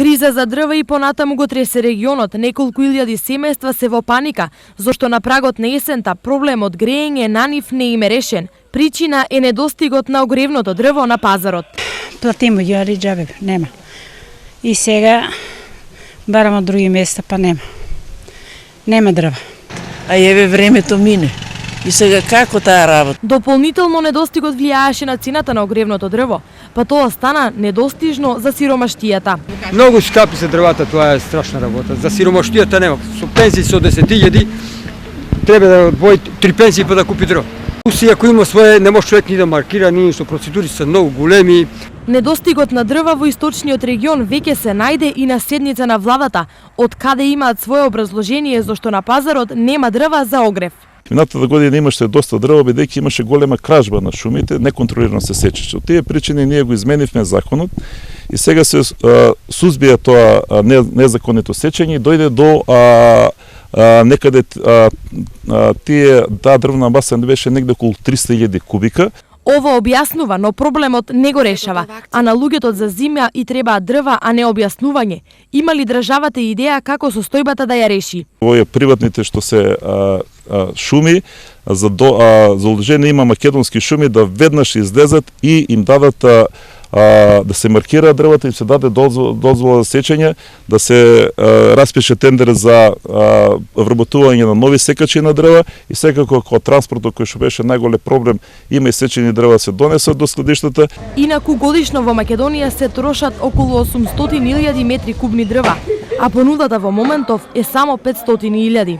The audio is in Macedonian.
Криза за дрва и понатаму го тресе регионот. Неколку илјади семејства се во паника, зашто на прагот на есента проблемот греење на нив не им е решен. Причина е недостигот на огревното дрво на пазарот. Платимо ги, али џабе, нема. И сега барам од други места, па нема. Нема дрва. А еве времето мине. И сега како таа работа? Дополнително недостигот влијаеше на цената на огревното дрво, па тоа стана недостижно за сиромаштијата. Многу скапи се дрвата, тоа е страшна работа. За сиромаштијата нема. Со пензии со 10.000 треба да одвои 3 пензии па да купи дрво. Ако има свое, не може човек ни да маркира, ни што процедури се многу големи. Недостигот на дрва во источниот регион веќе се најде и на седница на владата, од каде имаат свое образложение зашто на пазарот нема дрва за огрев. Минатата година имаше доста дрво, бидејќи имаше голема кражба на шумите, неконтролирано се сечеше. Од тие причини ние го изменивме законот и сега се сузбија тоа незаконито сечење и дојде до некаде таа дрвна маса не беше негде околу 300.000 кубика. Ова објаснува, но проблемот не го решава, а на луѓето за зима и требаат дрва, а не објаснување. Има ли државата идеја како состојбата да ја реши? Овие приватните што се шуми, за одолжение има македонски шуми да веднаш излезат и им дадат да се маркираат дрвата, им се даде дозвола за сечење, да се распише тендер за вработување на нови секачи на дрва и секако кога транспортот кој што беше најголем проблем, има и сечени дрва се донесат до складиштата. Инаку годишно во Македонија се трошат околу 800.000 метри кубни дрва, а понудата во моментов е само 500.000.